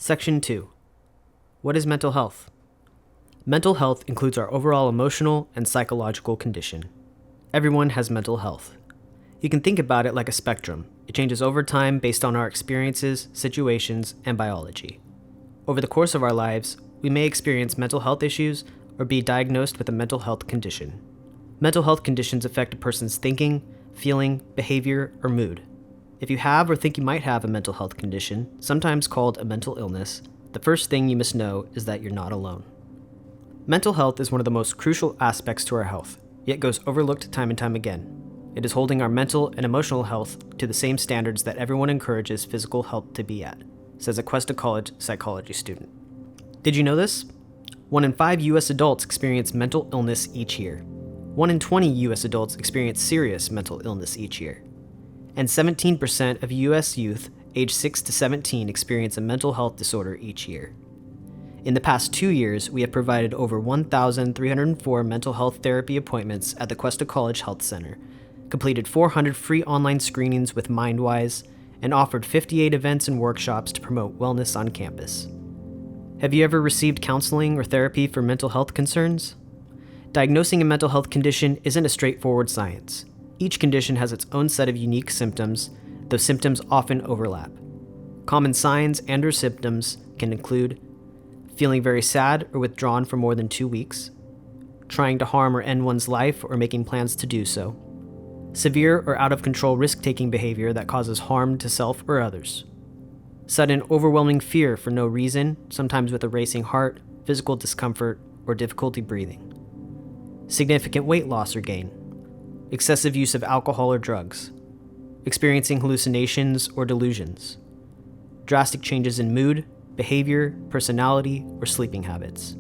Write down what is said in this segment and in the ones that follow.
Section 2. What is mental health? Mental health includes our overall emotional and psychological condition. Everyone has mental health. You can think about it like a spectrum. It changes over time based on our experiences, situations, and biology. Over the course of our lives, we may experience mental health issues or be diagnosed with a mental health condition. Mental health conditions affect a person's thinking, feeling, behavior, or mood. If you have or think you might have a mental health condition, sometimes called a mental illness, the first thing you must know is that you're not alone. Mental health is one of the most crucial aspects to our health, yet goes overlooked time and time again. It is holding our mental and emotional health to the same standards that everyone encourages physical health to be at, says a Cuesta College psychology student. Did you know this? 1 in 5 U.S. adults experience mental illness each year. 1 in 20 U.S. adults experience serious mental illness each year. And 17% of U.S. youth aged 6 to 17 experience a mental health disorder each year. In the past 2 years, we have provided over 1,304 mental health therapy appointments at the Cuesta College Health Center, completed 400 free online screenings with MindWise, and offered 58 events and workshops to promote wellness on campus. Have you ever received counseling or therapy for mental health concerns? Diagnosing a mental health condition isn't a straightforward science. Each condition has its own set of unique symptoms, though symptoms often overlap. Common signs and/or symptoms can include feeling very sad or withdrawn for more than 2 weeks, trying to harm or end one's life or making plans to do so, severe or out-of-control risk-taking behavior that causes harm to self or others, sudden overwhelming fear for no reason, sometimes with a racing heart, physical discomfort, or difficulty breathing, significant weight loss or gain, excessive use of alcohol or drugs, experiencing hallucinations or delusions, drastic changes in mood, behavior, personality, or sleeping habits,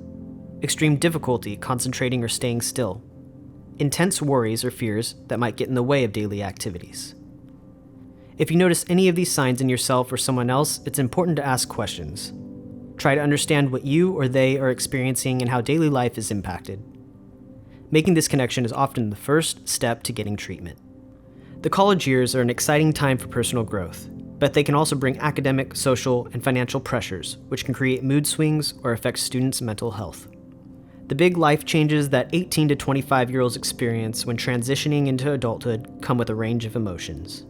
extreme difficulty concentrating or staying still, intense worries or fears that might get in the way of daily activities. If you notice any of these signs in yourself or someone else, it's important to ask questions. Try to understand what you or they are experiencing and how daily life is impacted. Making this connection is often the first step to getting treatment. The college years are an exciting time for personal growth, but they can also bring academic, social, and financial pressures, which can create mood swings or affect students' mental health. The big life changes that 18 to 25-year-olds experience when transitioning into adulthood come with a range of emotions.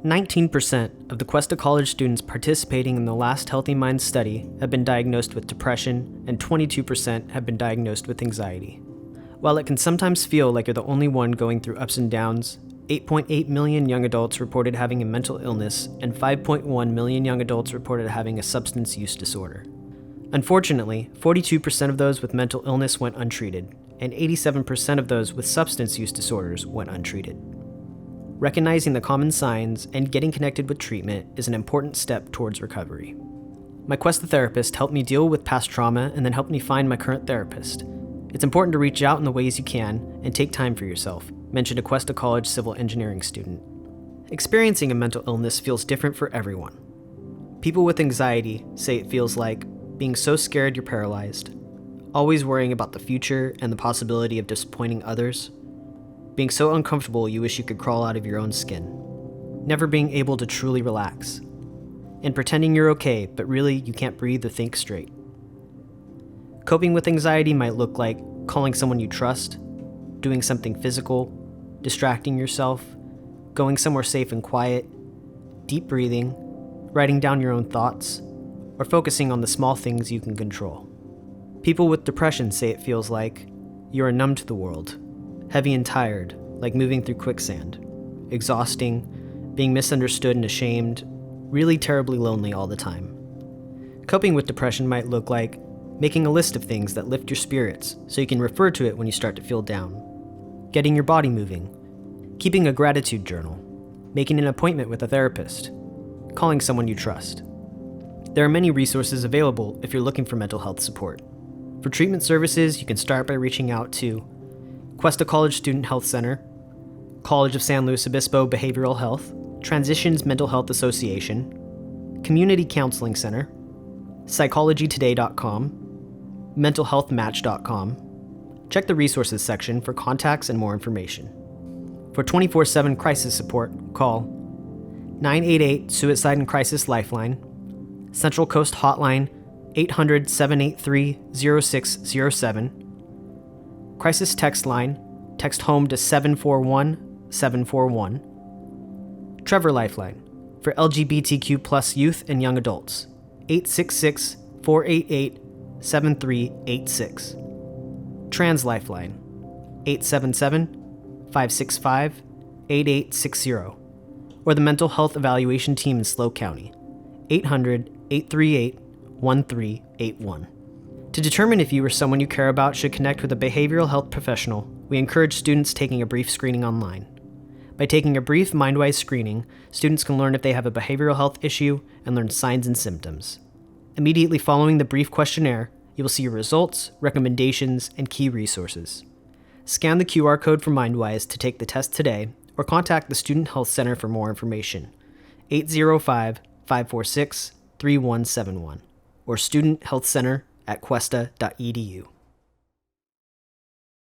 19% of the Cuesta College students participating in the last Healthy Minds study have been diagnosed with depression, and 22% have been diagnosed with anxiety. While it can sometimes feel like you're the only one going through ups and downs, 8.8 million young adults reported having a mental illness, and 5.1 million young adults reported having a substance use disorder. Unfortunately, 42% of those with mental illness went untreated, and 87% of those with substance use disorders went untreated. Recognizing the common signs and getting connected with treatment is an important step towards recovery. My Cuesta therapist helped me deal with past trauma and then helped me find my current therapist. It's important to reach out in the ways you can and take time for yourself, mentioned a Cuesta College civil engineering student. Experiencing a mental illness feels different for everyone. People with anxiety say it feels like being so scared you're paralyzed, always worrying about the future and the possibility of disappointing others, being so uncomfortable you wish you could crawl out of your own skin, never being able to truly relax, and pretending you're okay but really you can't breathe or think straight. Coping with anxiety might look like calling someone you trust, doing something physical, distracting yourself, going somewhere safe and quiet, deep breathing, writing down your own thoughts, or focusing on the small things you can control. People with depression say it feels like you are numb to the world, heavy and tired, like moving through quicksand, exhausting, being misunderstood and ashamed, really terribly lonely all the time. Coping with depression might look like making a list of things that lift your spirits so you can refer to it when you start to feel down, getting your body moving, keeping a gratitude journal, making an appointment with a therapist, calling someone you trust. There are many resources available if you're looking for mental health support. For treatment services, you can start by reaching out to Cuesta College Student Health Center, College of San Luis Obispo Behavioral Health, Transitions Mental Health Association, Community Counseling Center, psychologytoday.com, mentalhealthmatch.com. Check the resources section for contacts and more information. For 24/7 crisis support, call 988 Suicide and Crisis Lifeline, Central Coast Hotline 800-783-0607. Crisis Text Line, text HOME to 741-741. Trevor Lifeline, for LGBTQ plus youth and young adults, 866-488-7386. Trans Lifeline, 877-565-8860. Or the Mental Health Evaluation Team in SLO County, 800-838-1381. To determine if you or someone you care about should connect with a behavioral health professional, we encourage students taking a brief screening online. By taking a brief MindWise screening, students can learn if they have a behavioral health issue and learn signs and symptoms. Immediately following the brief questionnaire, you will see your results, recommendations, and key resources. Scan the QR code for MindWise to take the test today, or contact the Student Health Center for more information, 805-546-3171, or studenthealthcenter@cuesta.edu.